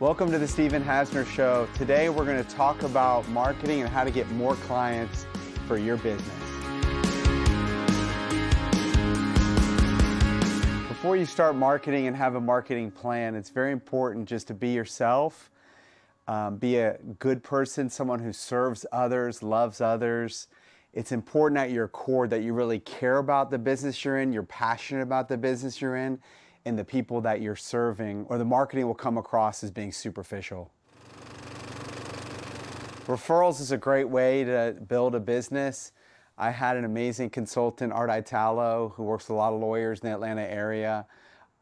Welcome to the Stephen Hasner Show. Today we're going to talk about marketing and how to get more clients for your business. Before you start marketing and have a marketing plan, it's very important just to be yourself, be a good person, someone who serves others, loves others. It's important at your core that you really care about the business you're in, you're passionate about the business you're in, and the people that you're serving, or the marketing will come across as being superficial. Referrals is a great way to build a business. I had an amazing consultant, Art Italo, who works with a lot of lawyers in the Atlanta area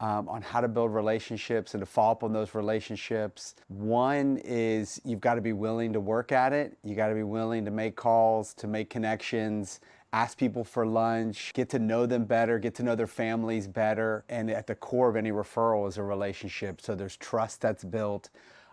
on how to build relationships and to follow up on those relationships. One is you've got to be willing to work at it. You got to be willing to make calls, to make connections, ask people for lunch, get to know them better, get to know their families better. And at the core of any referral is a relationship. So there's trust that's built.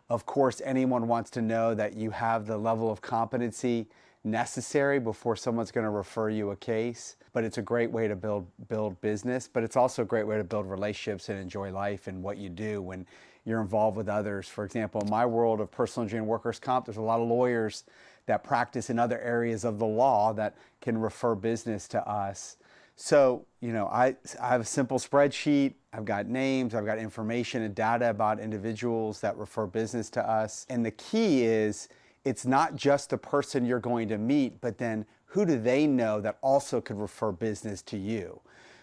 Of course, anyone wants to know that you have the level of competency necessary before someone's going to refer you a case. But it's a great way to build business, but it's also a great way to build relationships and enjoy life and what you do when you're involved with others. For example, in my world of personal injury and workers' comp, there's a lot of lawyers that practice in other areas of the law that can refer business to us. So, I have a simple spreadsheet. I've got names, I've got information and data about individuals that refer business to us. And the key is, it's not just the person you're going to meet, but then who do they know that also could refer business to you?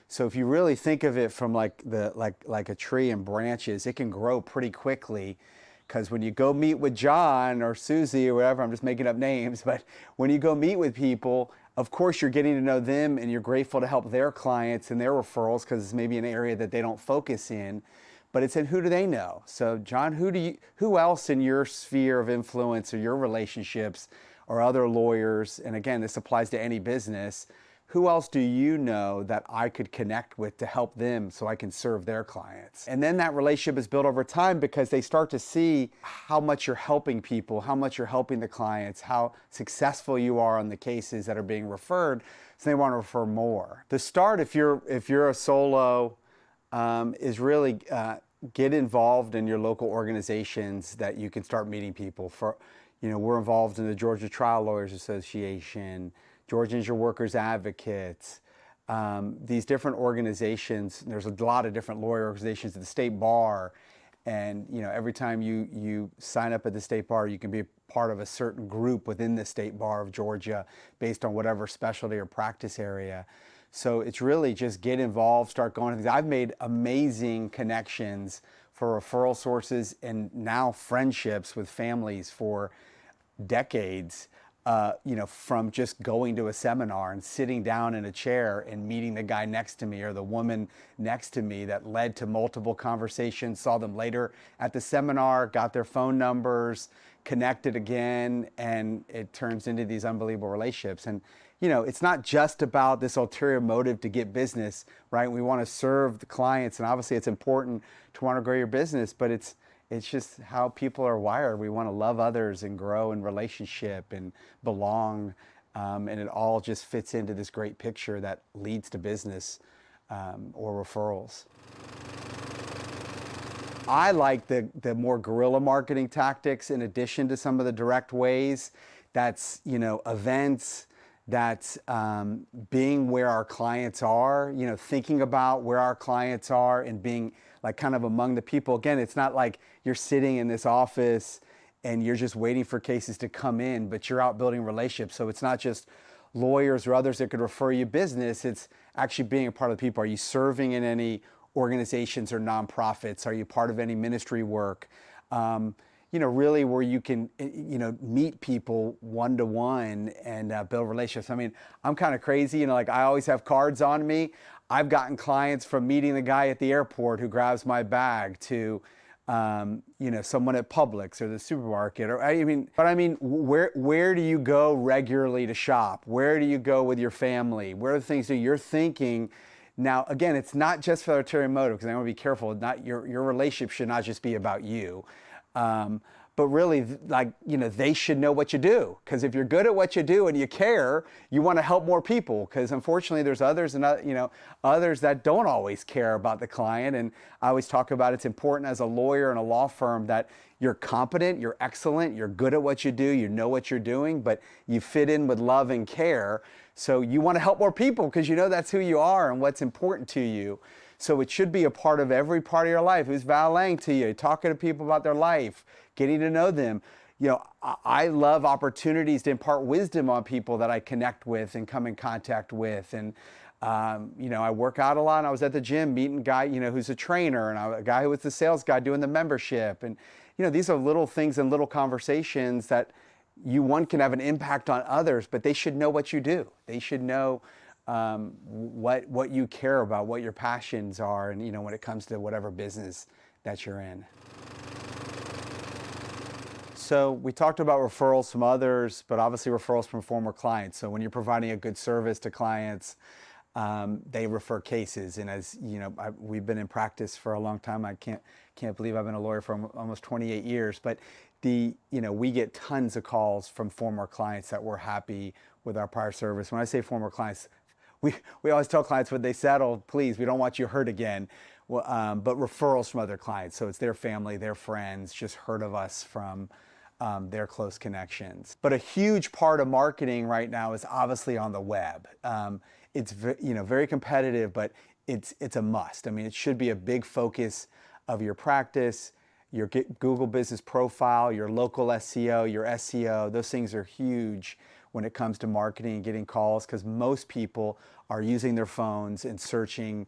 So if you really think of it from like a tree and branches, it can grow pretty quickly. Because when you go meet with John or Susie or whatever, I'm just making up names, but when you go meet with people, of course you're getting to know them and you're grateful to help their clients and their referrals because it's maybe an area that they don't focus in, but it's in who do they know? So John, who else in your sphere of influence or your relationships or other lawyers, and again, this applies to any business, who else do you know that I could connect with to help them so I can serve their clients? And then that relationship is built over time because they start to see how much you're helping people, how much you're helping the clients, how successful you are on the cases that are being referred, so they want to refer more. The start, if you're a solo, is really get involved in your local organizations that you can start meeting people. We're involved in the Georgia Trial Lawyers Association, Georgia Injured Workers Advocates, these different organizations. There's a lot of different lawyer organizations at the state bar. And every time you sign up at the state bar, you can be part of a certain group within the state bar of Georgia based on whatever specialty or practice area. So it's really just get involved, start going to things. I've made amazing connections for referral sources and now friendships with families for decades. From just going to a seminar and sitting down in a chair and meeting the guy next to me or the woman next to me that led to multiple conversations, saw them later at the seminar, got their phone numbers, connected again, and it turns into these unbelievable relationships. And, it's not just about this ulterior motive to get business, right? We want to serve the clients, and obviously it's important to want to grow your business, but it's just how people are wired. We want to love others and grow in relationship and belong. And it all just fits into this great picture that leads to business or referrals. I like the more guerrilla marketing tactics in addition to some of the direct ways. That's, events, that's being where our clients are, thinking about where our clients are and being like kind of among the people. Again, it's not like you're sitting in this office and you're just waiting for cases to come in, but you're out building relationships. So it's not just lawyers or others that could refer you business. It's actually being a part of the people. Are you serving in any organizations or nonprofits? Are you part of any ministry work? Really where you can, meet people one-to-one and build relationships. I mean, I'm kind of crazy, I always have cards on me. I've gotten clients from meeting the guy at the airport who grabs my bag to, someone at Publix or the supermarket. Where do you go regularly to shop? Where do you go with your family? Where are the things that you're thinking? Now, again, it's not just for ulterior motive, because I want to be careful. Not your relationship should not just be about you. But really, they should know what you do. Because if you're good at what you do and you care, you want to help more people. Because unfortunately, there's others others that don't always care about the client. And I always talk about it's important as a lawyer in a law firm that you're competent, you're excellent, you're good at what you do, you know what you're doing, but you fit in with love and care. So you want to help more people because you know that's who you are and what's important to you. So it should be a part of every part of your life. Who's valeting to you, talking to people about their life, getting to know them. I love opportunities to impart wisdom on people that I connect with and come in contact with. And, I work out a lot, and I was at the gym meeting a guy, who's a trainer, and a guy who was the sales guy doing the membership. And, these are little things and little conversations that one can have an impact on others, but they should know what you do. They should know what you care about, what your passions are, and, when it comes to whatever business that you're in. So we talked about referrals from others, but obviously referrals from former clients. So when you're providing a good service to clients, they refer cases. And as you know, we've been in practice for a long time. I can't believe I've been a lawyer for almost 28 years. But we get tons of calls from former clients that were happy with our prior service. When I say former clients, we always tell clients when they settle, please, we don't want you hurt again. Well, but referrals from other clients. So it's their family, their friends, just heard of us from their close connections. But a huge part of marketing right now is obviously on the web. It's very competitive, but it's a must. I mean, it should be a big focus of your practice, your Google business profile, your local SEO, your SEO. Those things are huge when it comes to marketing and getting calls, because most people are using their phones and searching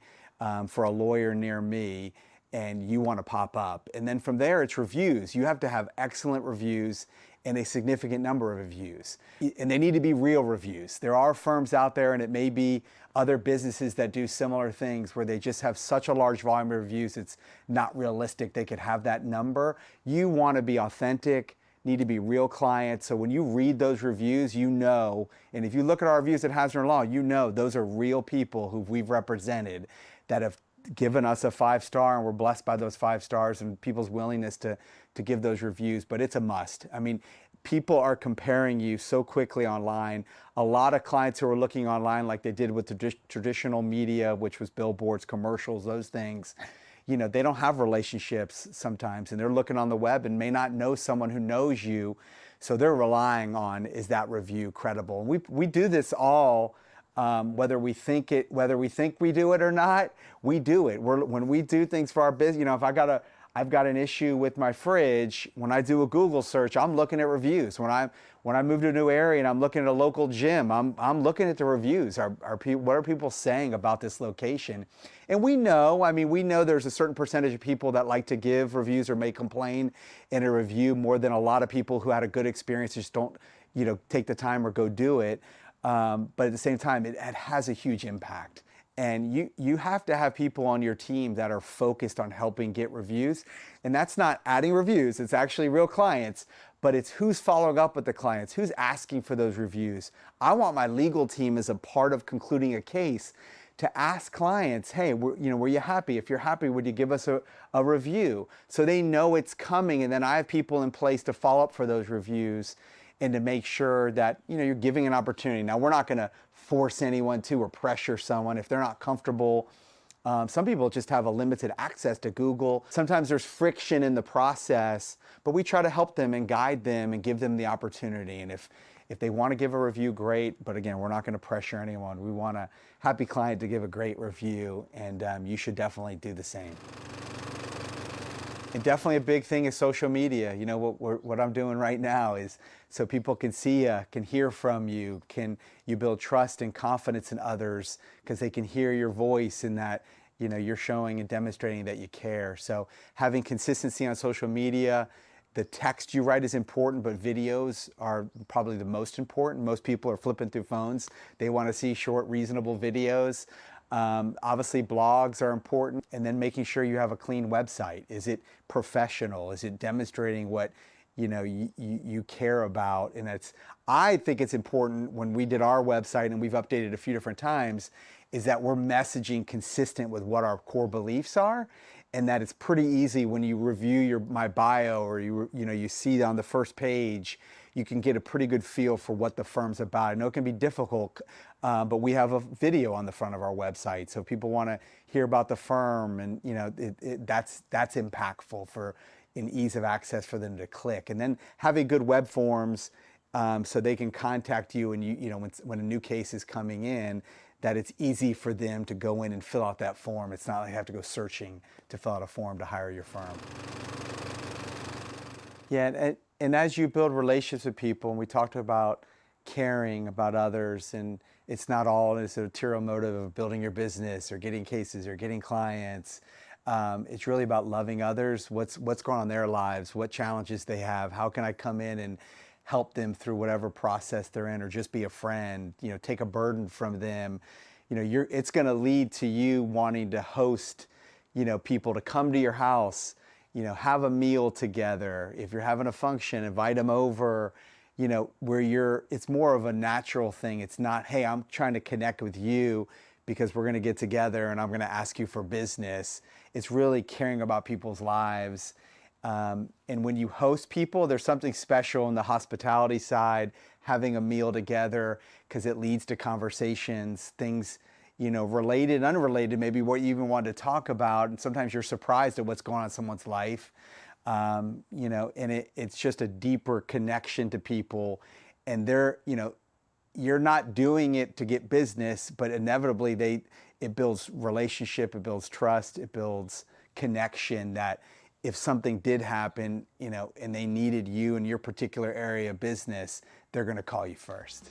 for a lawyer near me, and you want to pop up. And then from there, it's reviews. You have to have excellent reviews and a significant number of reviews. And they need to be real reviews. There are firms out there, and it may be other businesses that do similar things where they just have such a large volume of reviews, it's not realistic they could have that number. You want to be authentic, need to be real clients. So when you read those reviews, and if you look at our reviews at Hasner Law, those are real people who we've represented that have given us a 5-star, and we're blessed by those 5 stars and people's willingness to give those reviews. But it's a must. I mean, people are comparing you so quickly online. A lot of clients who are looking online like they did with the traditional media, which was billboards, commercials, those things, they don't have relationships sometimes, and they're looking on the web and may not know someone who knows you. So they're relying on, is that review credible? And we do this all. Whether we think we do it or not, we do it. When we do things for our business, if I've got an issue with my fridge, when I do a Google search, I'm looking at reviews. When I move to a new area and I'm looking at a local gym, I'm looking at the reviews. What are people saying about this location? And we know there's a certain percentage of people that like to give reviews or may complain in a review more than a lot of people who had a good experience just don't, take the time or go do it. But at the same time, it has a huge impact. And you have to have people on your team that are focused on helping get reviews. And that's not adding reviews, it's actually real clients, but it's who's following up with the clients, who's asking for those reviews. I want my legal team as a part of concluding a case to ask clients, hey, were you happy? If you're happy, would you give us a review? So they know it's coming, and then I have people in place to follow up for those reviews and to make sure that you're giving an opportunity. Now, we're not going to force anyone to or pressure someone if they're not comfortable. Some people just have a limited access to Google. Sometimes there's friction in the process, but we try to help them and guide them and give them the opportunity. And if they want to give a review, great. But again, we're not going to pressure anyone. We want a happy client to give a great review, and you should definitely do the same. And definitely a big thing is social media. What I'm doing right now is so people can see you, can hear from you, can you build trust and confidence in others because they can hear your voice and that you're showing and demonstrating that you care. So having consistency on social media, the text you write is important, but videos are probably the most important. Most people are flipping through phones. They want to see short, reasonable videos. Obviously blogs are important, and then making sure you have a clean website. Is it professional? Is it demonstrating what you care about? And I think it's important when we did our website, and we've updated a few different times, is that we're messaging consistent with what our core beliefs are, and that it's pretty easy when you review my bio or you see on the first page, you can get a pretty good feel for what the firm's about. I know it can be difficult, but we have a video on the front of our website, so people want to hear about the firm, and that's impactful for and ease of access for them to click. And then having good web forms so they can contact you, and when a new case is coming in, that it's easy for them to go in and fill out that form. It's not like they have to go searching to fill out a form to hire your firm. Yeah, and as you build relationships with people, and we talked about caring about others, and it's not all this material motive of building your business or getting cases or getting clients. It's really about loving others, what's going on in their lives, what challenges they have, how can I come in and help them through whatever process they're in, or just be a friend, take a burden from them. It's going to lead to you wanting to host, people to come to your house, have a meal together. If you're having a function, invite them over, where it's more of a natural thing. It's not, hey, I'm trying to connect with you because we're going to get together and I'm going to ask you for business. It's really caring about people's lives. And when you host people, there's something special on the hospitality side, having a meal together, because it leads to conversations, things, related, unrelated, maybe what you even wanted to talk about. And sometimes you're surprised at what's going on in someone's life. And it's just a deeper connection to people. And you're not doing it to get business, but inevitably it builds relationship, it builds trust, it builds connection, that if something did happen, and they needed you in your particular area of business, they're going to call you first.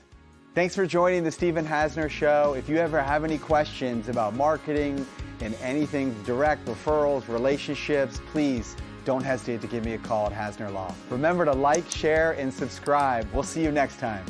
Thanks for joining the Stephen Hasner Show. If you ever have any questions about marketing and anything direct, referrals, relationships, please don't hesitate to give me a call at Hasner Law. Remember to like, share, and subscribe. We'll see you next time.